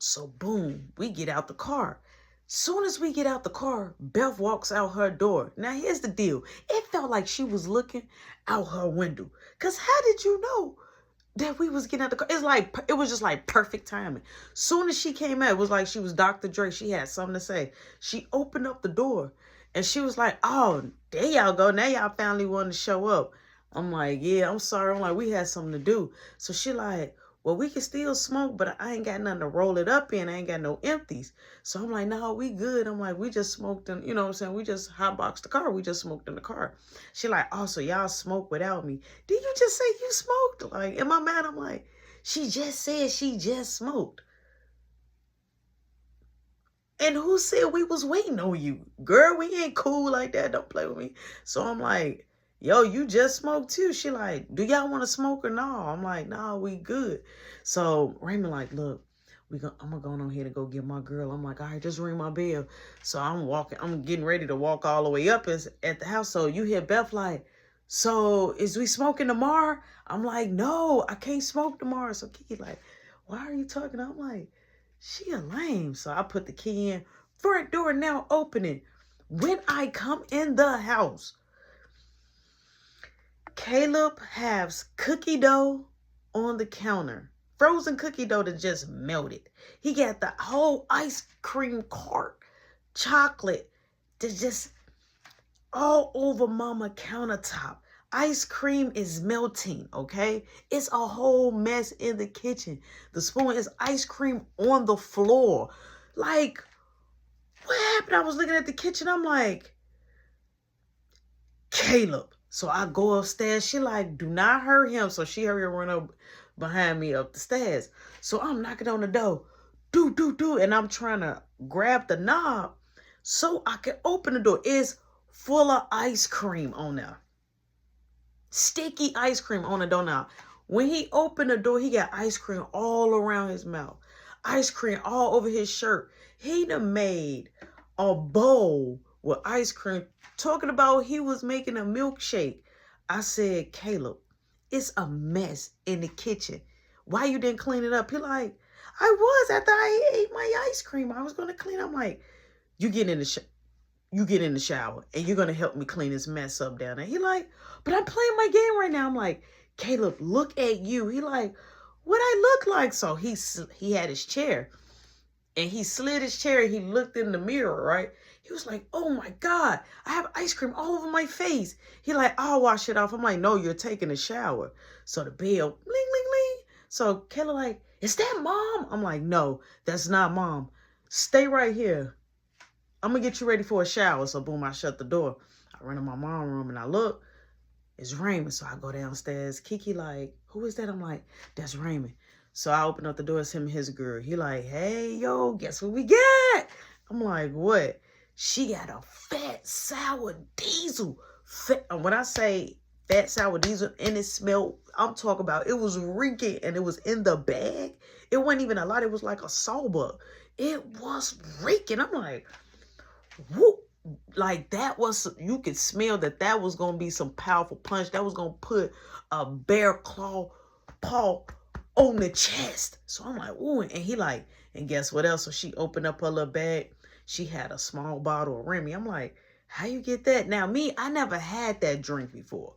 So boom, we get out the car. Soon as we get out the car, Beth walks out her door. Now here's the deal. It felt like she was looking out her window. Cause how did you know that we was getting out the car? It's like it was just like perfect timing. Soon as she came out, it was like she was Dr. Dre. She had something to say. She opened up the door and she was like, "Oh, there y'all go. Now y'all finally want to show up." I'm like, "Yeah, I'm sorry." I'm like, "We had something to do." So she like, "Well, we can still smoke, but I ain't got nothing to roll it up in. I ain't got no empties." So I'm like, "No, we good." I'm like, "We just smoked in, you know what I'm saying? We just hotboxed the car. We just smoked in the car." She like, "Oh, so y'all smoke without me. Did you just say you smoked?" Like, am I mad? I'm like, she just said she just smoked. And who said we was waiting on you? Girl, we ain't cool like that. Don't play with me. So I'm like, "Yo, you just smoked too." She like, "Do y'all want to smoke or no?" I'm like, "No, we good." So Raymond like, "Look, I'm gonna go on here to go get my girl." I'm like, "All right, just ring my bell." So I'm getting ready to walk all the way up at the house. So you hear Beth like, "So is we smoking tomorrow?" I'm like, "No, I can't smoke tomorrow." So Kiki like, "Why are you talking?" I'm like, she a lame. So I put the key in. Front door now opening. When I come in the house, Caleb has cookie dough on the counter. Frozen cookie dough that just melted. He got the whole ice cream cart, chocolate that just all over mama countertop. Ice cream is melting, okay? It's a whole mess in the kitchen. The spoon is ice cream on the floor. Like, what happened? I was looking at the kitchen. I'm like, "Caleb." So I go upstairs. She like, "Do not hurt him." So she hurry and run up behind me up the stairs. So I'm knocking on the door. Do. And I'm trying to grab the knob so I can open the door. It's full of ice cream on there. Sticky ice cream on the door now. When he opened the door, he got ice cream all around his mouth. Ice cream all over his shirt. He done made a bowl with ice cream. Talking about he was making a milkshake. I said, "Caleb, it's a mess in the kitchen. Why you didn't clean it up?" He like, "I was after I ate my ice cream. I was going to clean." I'm like, "You get in the you get in the shower and you're going to help me clean this mess up down there." He like, "But I'm playing my game right now." I'm like, "Caleb, look at you." He like, "What I look like?" So he had his chair and he slid his chair and he looked in the mirror, right? He was like, "Oh my God, I have ice cream all over my face." He like, "I'll wash it off." I'm like, "No, you're taking a shower." So the bell, bling, bling, bling. So Kayla like, "Is that mom?" I'm like, "No, that's not mom. Stay right here. I'm gonna get you ready for a shower." So boom, I shut the door. I run in my mom's room and I look, it's Raymond. So I go downstairs. Kiki like, "Who is that?" I'm like, "That's Raymond." So I open up the door. It's him and his girl. He like, "Hey, yo, guess what we got?" I'm like, "What?" She got a fat sour diesel. When I say fat sour diesel and it smelled, I'm talking about it was reeking and it was in the bag. It wasn't even a lot. It was like a sawbuck. It was reeking. I'm like, whoop. Like that was, you could smell that was gonna be some powerful punch. That was gonna put a bear claw paw on the chest. So I'm like, ooh, and he like, and guess what else? So she opened up her little bag. She had a small bottle of Remy. I'm like, "How you get that?" Now me, I never had that drink before.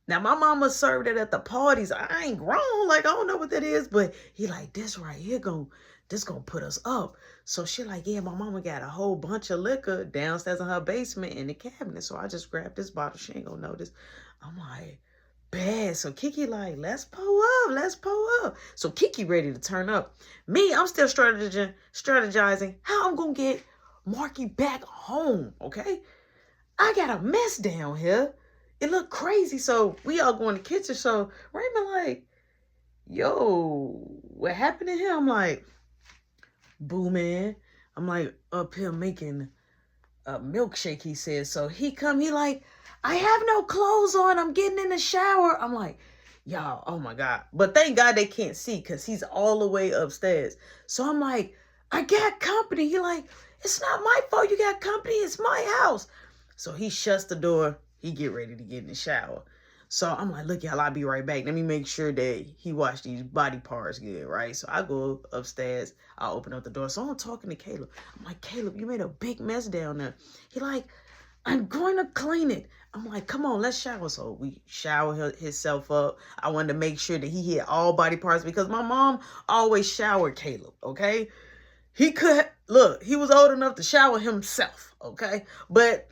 Now my mama served it at the parties. I ain't grown, like I don't know what that is, but he like, "This right here this gonna put us up." So she like, "Yeah, my mama got a whole bunch of liquor downstairs in her basement in the cabinet." So I just grabbed this bottle. She ain't gonna notice. I'm like, bad. So Kiki like, let's pull up. So Kiki ready to turn up. Me, I'm still strategizing how I'm gonna get Marky back home. Okay, I got a mess down here. It looked crazy. So we all go in the kitchen. So Raymond like, "Yo, what happened to him?" I'm like, "Boo, man." I'm like up here making a milkshake, he said. So he like, "I have no clothes on. I'm getting in the shower." I'm like, y'all, oh my God. But thank God they can't see because he's all the way upstairs. So I'm like, "I got company." He like, "It's not my fault you got company. It's my house." So he shuts the door. He get ready to get in the shower. So I'm like, look, y'all, I'll be right back. Let me make sure that he washed these body parts good, right? So I go upstairs. I open up the door. So I'm talking to Caleb. I'm like, Caleb, you made a big mess down there. He like, I'm going to clean it. I'm like, come on, let's shower. So we shower himself up. I wanted to make sure that he hit all body parts because my mom always showered Caleb, okay? He could, look, he was old enough to shower himself, okay? But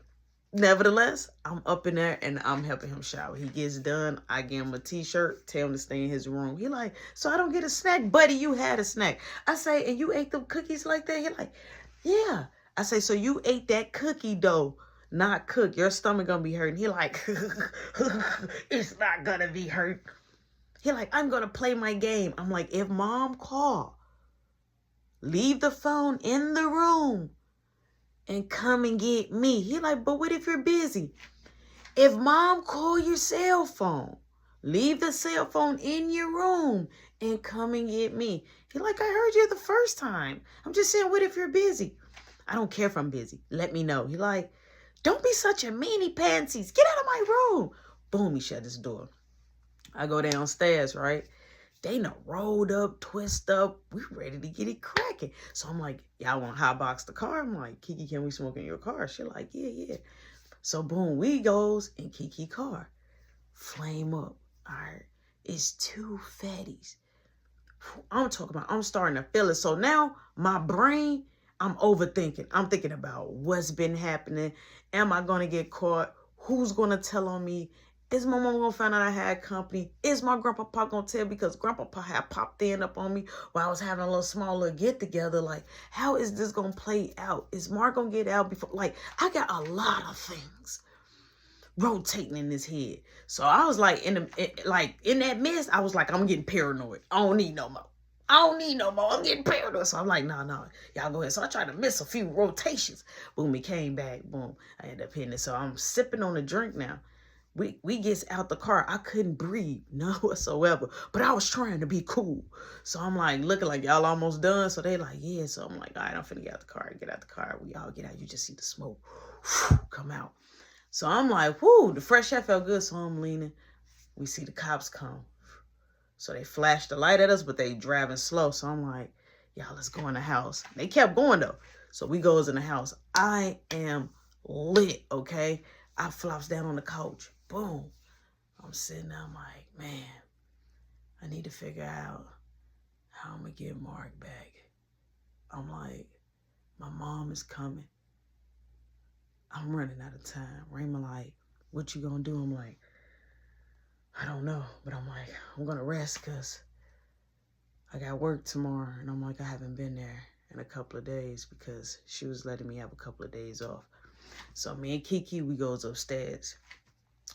nevertheless, I'm up in there and I'm helping him shower. He gets done. I give him a t-shirt, tell him to stay in his room. He like, so I don't get a snack? Buddy, you had a snack. I say, and you ate them cookies like that? He like, yeah. I say, so you ate that cookie dough, not cook. Your stomach gonna be hurting. He like, it's not gonna be hurt. He like, I'm gonna play my game. I'm like, if mom call, leave the phone in the room and come and get me. He like, but what if you're busy? If mom call your cell phone, leave the cell phone in your room and come and get me. He like, I heard you the first time. I'm just saying, what if you're busy? I don't care if I'm busy. Let me know. He like, don't be such a meanie pansies. Get out of my room. Boom, he shut his door. I go downstairs, right? They done rolled up, twist up. We ready to get it cracking. So I'm like, y'all want to hotbox the car? I'm like, Kiki, can we smoke in your car? She like, yeah. So boom, we goes in Kiki car. Flame up. All right. It's two fatties. I'm talking about, I'm starting to feel it. So now my brain, I'm overthinking. I'm thinking about what's been happening. Am I going to get caught? Who's going to tell on me? Is my mom going to find out I had company? Is my grandpapa going to tell? Because grandpapa had popped in up on me while I was having a little small get together. Like, how is this going to play out? Is Mark going to get out before? Like, I got a lot of things rotating in his head. So I was like, in that mist, I was like, I'm getting paranoid. I don't need no more. I'm getting paranoid. So I'm like, no, y'all go ahead. So I tried to miss a few rotations. Boom, he came back. Boom, I ended up hitting it. So I'm sipping on a drink now. We gets out the car. I couldn't breathe, none whatsoever. But I was trying to be cool. So I'm like, looking like y'all almost done. So they like, yeah. So I'm like, all right, I'm finna get out the car. Get out the car. We all get out. You just see the smoke come out. So I'm like, whoo, the fresh air felt good. So I'm leaning. We see the cops come. So they flashed the light at us, but they driving slow. So I'm like, y'all, let's go in the house. They kept going though. So we goes in the house. I am lit, okay? I flops down on the couch. Boom. I'm sitting there. I'm like, man, I need to figure out how I'm going to get Mark back. I'm like, my mom is coming. I'm running out of time. Raymond like, what you going to do? I'm like, I don't know. But I'm like, I'm going to rest because I got work tomorrow. And I'm like, I haven't been there in a couple of days because she was letting me have a couple of days off. So me and Kiki, we goes upstairs.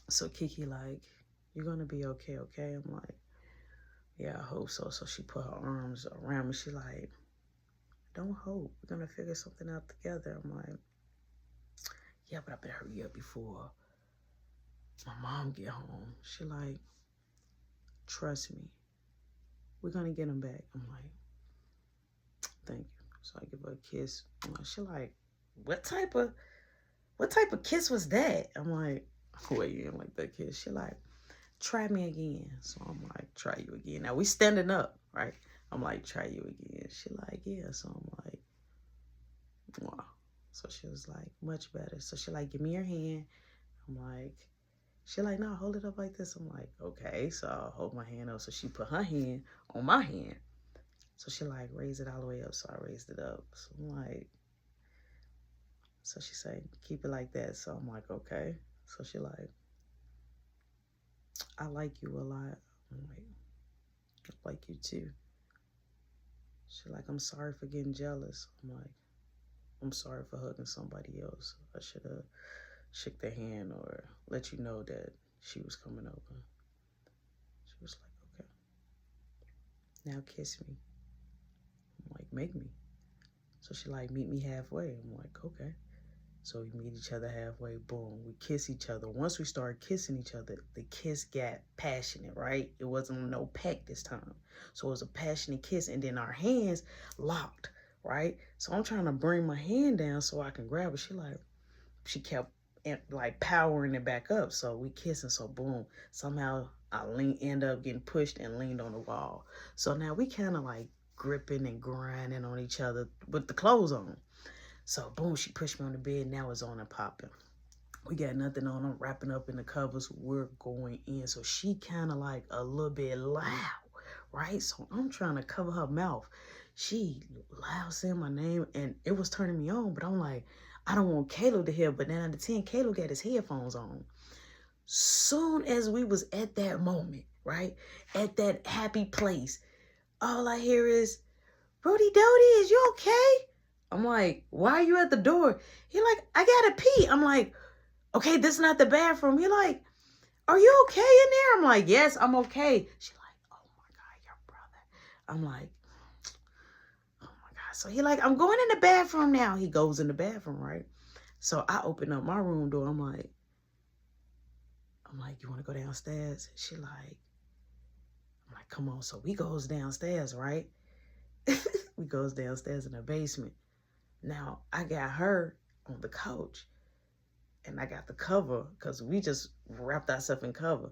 So Kiki like, you're going to be okay, okay? I'm like, yeah, I hope so. So she put her arms around me. She like, don't hope. We're going to figure something out together. I'm like, yeah, but I better hurry up before my mom get home. She like, trust me. We're going to get him back. I'm like, thank you. So I give her a kiss. She like, what type of kiss was that? I'm like, wait, you didn't like that kiss? She like, try me again. So I'm like, try you again. Now we standing up, right? I'm like, try you again. She like, yeah. So I'm like, wow. So she was like, much better. So she like, give me your hand. I'm like, she like, no, hold it up like this. I'm like, okay. So I'll hold my hand up. So she put her hand on my hand. So she like, raise it all the way up. So I raised it up. So I'm like, so she said, keep it like that. So I'm like, okay. So she like, I like you a lot. I'm like, I like you too. She like, I'm sorry for getting jealous. I'm like, I'm sorry for hugging somebody else. I should have shook their hand or let you know that she was coming over. She was like, okay. Now kiss me. I'm like, make me. So she like, meet me halfway. I'm like, okay. So we meet each other halfway, boom, we kiss each other. Once we started kissing each other, the kiss got passionate, right? It wasn't no peck this time. So it was a passionate kiss, and then our hands locked, right? So I'm trying to bring my hand down so I can grab her. She kept like powering it back up. So we kissing. So boom, somehow I end up getting pushed and leaned on the wall. So now we kind of like gripping and grinding on each other with the clothes on. So boom, she pushed me on the bed. Now it's on and popping. We got nothing on. I'm wrapping up in the covers. We're going in. So she kind of like a little bit loud, right? So I'm trying to cover her mouth. She loud saying my name, and it was turning me on. But I'm like, I don't want Caleb to hear. But 9 out of 10, Caleb got his headphones on. Soon as we was at that moment, right, at that happy place, all I hear is, Brody Doty, is you okay? I'm like, why are you at the door? He like, I gotta pee. I'm like, okay, this is not the bathroom. He like, are you okay in there? I'm like, yes, I'm okay. She like, oh my God, your brother. I'm like, oh my God. So he like, I'm going in the bathroom now. He goes in the bathroom, right? So I open up my room door. I'm like, you want to go downstairs? She like, I'm like, come on. So we goes downstairs, right? We goes downstairs in the basement. Now I got her on the couch and I got the cover because we just wrapped ourselves in cover.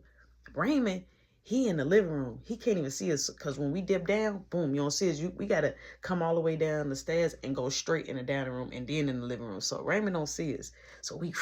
Raymond, he in the living room. He can't even see us because when we dip down, boom, you don't see us. We got to come all the way down the stairs and go straight in the dining room and then in the living room. So Raymond don't see us. So we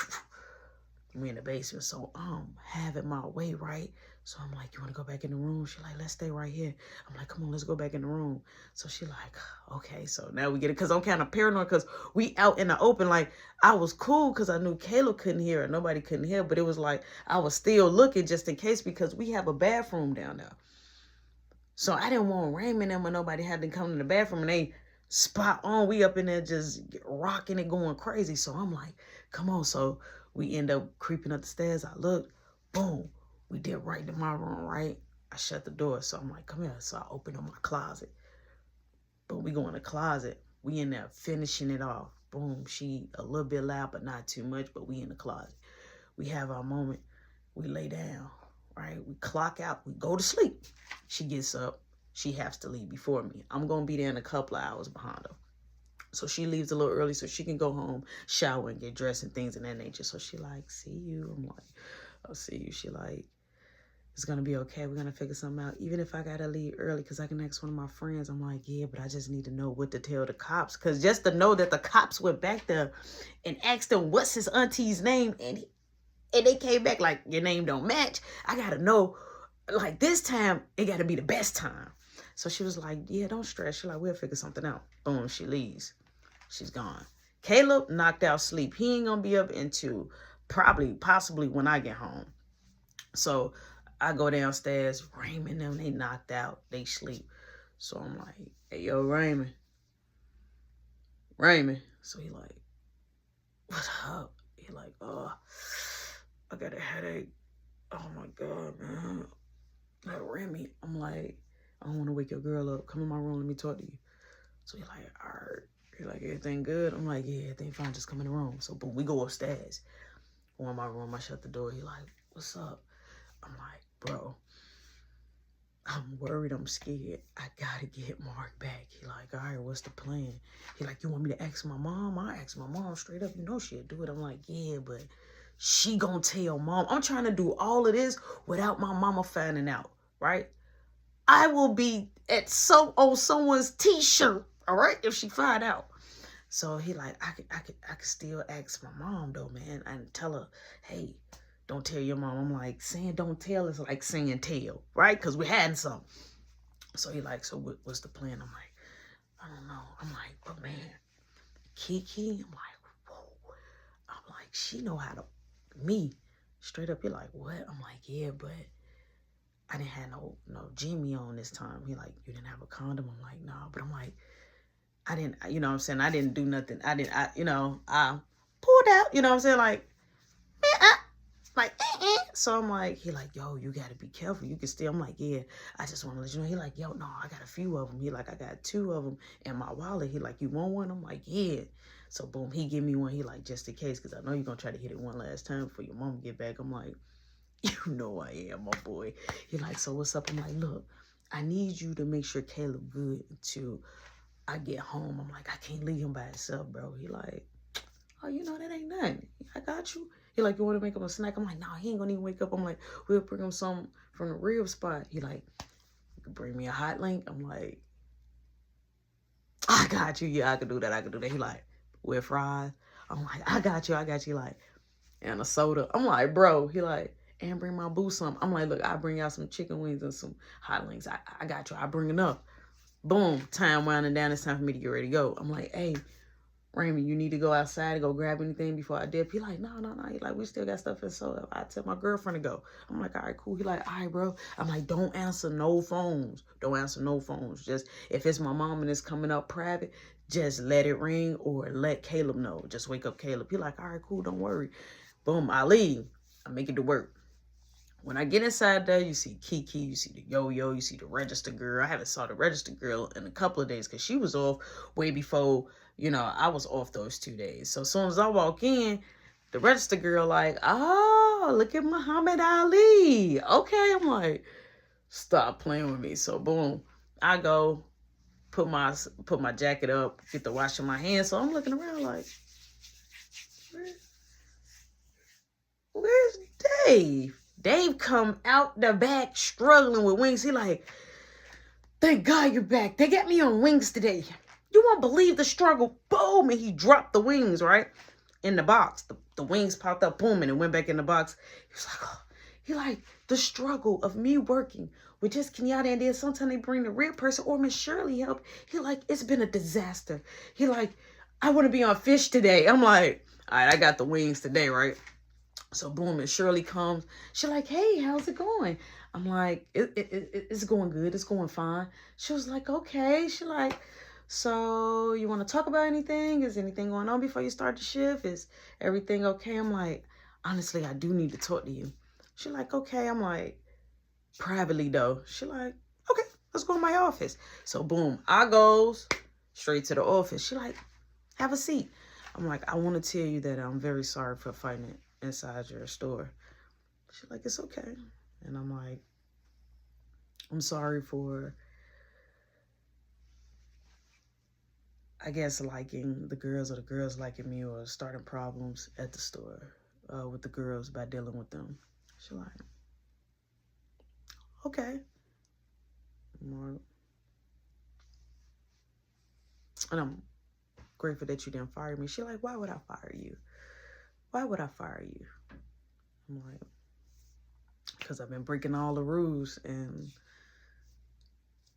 in the basement. So I'm having my way, right? So I'm like, you want to go back in the room? She like, let's stay right here. I'm like, come on, let's go back in the room. So she like, okay. So now we get it because I'm kind of paranoid because we out in the open. Like, I was cool because I knew Caleb couldn't hear it. Nobody couldn't hear. But it was like, I was still looking just in case because we have a bathroom down there. So I didn't want Raymond and when nobody had to come to the bathroom and they spot on. We up in there just rocking it, going crazy. So I'm like, come on. So we end up creeping up the stairs. I look, boom, we did right to my room, right? I shut the door. So I'm like, come here. So I open up my closet. But we go in the closet. We in there finishing it off. Boom, she a little bit loud, but not too much. But we in the closet. We have our moment. We lay down, right? We clock out. We go to sleep. She gets up. She has to leave before me. I'm going to be there in a couple of hours behind her. So she leaves a little early so she can go home, shower, and get dressed and things of that nature. So she like, see you. I'm like, I'll see you. She like, it's going to be okay. We're going to figure something out. Even if I got to leave early because I can ask one of my friends. I'm like, yeah, but I just need to know what to tell the cops. Because just to know that the cops went back there and asked them, what's his auntie's name? And they came back like, your name don't match. I got to know, like this time, it got to be the best time. So she was like, yeah, don't stress. She's like, we'll figure something out. Boom, she leaves. She's gone. Caleb knocked out sleep. He ain't going to be up until possibly when I get home. So I go downstairs. Raymond and them, they knocked out. They sleep. So I'm like, hey, yo, Raymond. So he like, what's up? He like, oh, I got a headache. Oh, my God, man. Like, Remy, I'm like, I don't want to wake your girl up. Come in my room. Let me talk to you. So he like, all right. He like, everything good? I'm like, yeah, everything fine. Just come in the room. So boom, we go upstairs. Go in my room. I shut the door. He like, what's up? I'm like, bro, I'm worried. I'm scared. I got to get Mark back. He like, all right, what's the plan? He like, you want me to ask my mom? I ask my mom straight up. You know she'll do it. I'm like, yeah, but she gonna tell mom. I'm trying to do all of this without my mama finding out, right? I will be on someone's t-shirt, all right, if she find out. So he like, I could still ask my mom though, man, and tell her, hey, don't tell your mom. I'm like, saying don't tell is like saying tell, right? Because we're hiding something. So he like, so what's the plan? I'm like, I don't know. I'm like, but man, Kiki, I'm like, whoa. I'm like, she know how to, me, straight up. You're like, what? I'm like, yeah, but I didn't have no Jimmy on this time. He like, you didn't have a condom? I'm like, nah. But I'm like, I didn't, you know what I'm saying? I didn't do nothing. I pulled out, you know what I'm saying? Like, So I'm like, he like, yo, you got to be careful. You can still, I'm like, yeah, I just want to let you know. He like, yo, no, I got a few of them. He like, I got 2 of them in my wallet. He like, you want one? I'm like, yeah. So boom, he give me one. He like, just in case, because I know you're going to try to hit it one last time before your mom get back. I'm like, you know I am, my boy. He like, so what's up? I'm like, look, I need you to make sure Caleb good until I get home. I'm like, I can't leave him by himself, bro. He like, oh, you know, that ain't nothing. I got you. He like, you want to make him a snack? I'm like, no, he ain't gonna even wake up. I'm like, we'll bring him some from the rib spot. He like, you can bring me a hot link. I'm like, I got you. Yeah, I can do that. I can do that. He like, with fries. I'm like, I got you. I got you. Like, and a soda. I'm like, bro. He like, and bring my boo some. I'm like, look, I bring out some chicken wings and some hot links. I got you. I bring enough. Boom. Time winding down. It's time for me to get ready to go. I'm like, hey, Raymond, you need to go outside and go grab anything before I dip. He like, no. He like, we still got stuff in soda. I tell my girlfriend to go. I'm like, all right, cool. He like, all right, bro. I'm like, don't answer no phones. Don't answer no phones. Just if it's my mom and it's coming up private, just let it ring or let Caleb know. Just wake up Caleb. He like, all right, cool. Don't worry. Boom. I leave. I make it to work. When I get inside there, you see Kiki, you see the yo-yo, you see the register girl. I haven't saw the register girl in a couple of days because she was off way before, I was off those 2 days. So as soon as I walk in, the register girl like, oh, look at Muhammad Ali. Okay, I'm like, stop playing with me. So boom, I go put my jacket up, get to washing my hands. So I'm looking around like, where's Dave? Dave come out the back struggling with wings. He like, thank God you're back. They got me on wings today. You won't believe the struggle. Boom. And he dropped the wings, right? In the box. The wings popped up, boom, and it went back in the box. He was like, oh. He like, the struggle of me working with just Kenyatta, and then sometimes they bring the real person or Miss Shirley help. He like, it's been a disaster. He like, I want to be on fish today. I'm like, all right, I got the wings today, right? So boom, and Shirley comes. She like, hey, how's it going? I'm like, it's going good. It's going fine. She was like, okay. She like, so you want to talk about anything? Is anything going on before you start the shift? Is everything okay? I'm like, honestly, I do need to talk to you. She like, okay. I'm like, privately though. She like, okay, let's go in my office. So boom, I goes straight to the office. She like, have a seat. I'm like, I want to tell you that I'm very sorry for fighting it inside your store. She's like, it's okay. And I'm like, I'm sorry for, I guess, liking the girls or the girls liking me or starting problems at the store with the girls by dealing with them. She's like, okay. And I'm grateful that you didn't fire me. She's like, why would I fire you? Why would I fire you? I'm like, because I've been breaking all the rules, and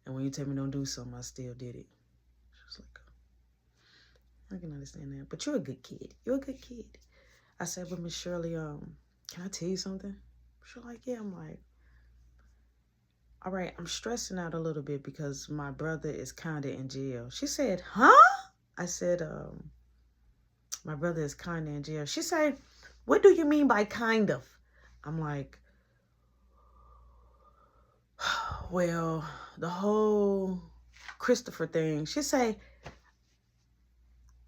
when you tell me don't do something, I still did it. She was like, I can understand that, but you're a good kid. You're a good kid. I said, but Miss Shirley, can I tell you something? She's like, yeah. I'm like, all right, I'm stressing out a little bit because my brother is kind of in jail. She said, huh? I said, my brother is kind of in jail. She said, what do you mean by kind of? I'm like, well, the whole Christopher thing. She said,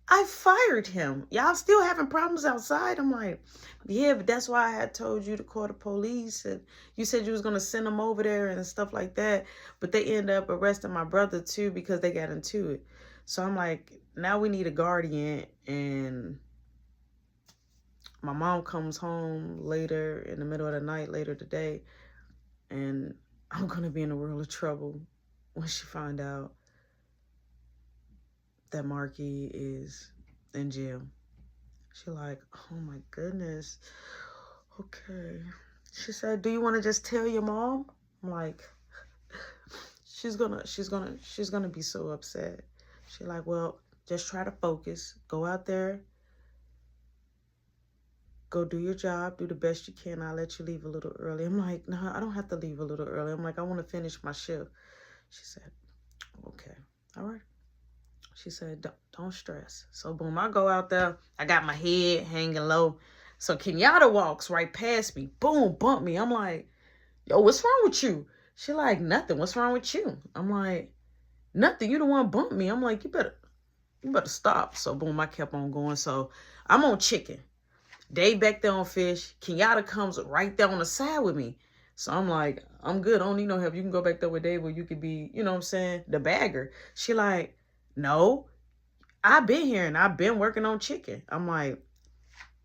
I fired him. Y'all still having problems outside? I'm like, yeah, but that's why I had told you to call the police. And you said you was going to send them over there and stuff like that. But they ended up arresting my brother too because they got into it. So I'm like, now we need a guardian. And my mom comes home later in the middle of the night, later today. And I'm going to be in a world of trouble when she find out that Marky is in jail. She like, oh my goodness. Okay. She said, do you want to just tell your mom? I'm like, she's gonna be so upset. She like, well, just try to focus. Go out there. Go do your job. Do the best you can. I'll let you leave a little early. I'm like, no, I don't have to leave a little early. I'm like, I want to finish my shift. She said, okay. All right. She said, don't stress. So boom, I go out there. I got my head hanging low. So Kenyatta walks right past me. Boom, bump me. I'm like, yo, what's wrong with you? She like, nothing. What's wrong with you? I'm like, nothing. You the one bump me. I'm like, you better stop. So boom, I kept on going. So I'm on chicken. Dave back there on fish. Kenyatta comes right there on the side with me. So I'm like, I'm good. I don't need no help. You can go back there with Dave where you could be, you know what I'm saying, the bagger. She like, no, I've been here and I've been working on chicken. I'm like,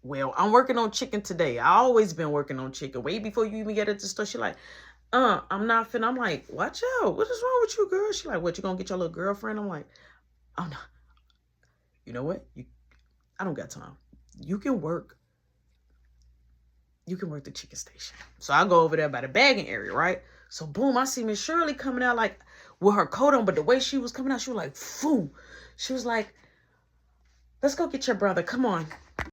well, I'm working on chicken today. I always been working on chicken. Way before you even get at the store, she like, I'm not finna. I'm like, watch out. What is wrong with you, girl? She like, what, you gonna get your little girlfriend? I'm like, I'm not. You know what? I don't got time. You can work the chicken station. So I go over there by the bagging area, right? So boom, I see Miss Shirley coming out like with her coat on, but the way she was coming out, she was like, boom. She was like, let's go get your brother. Come on.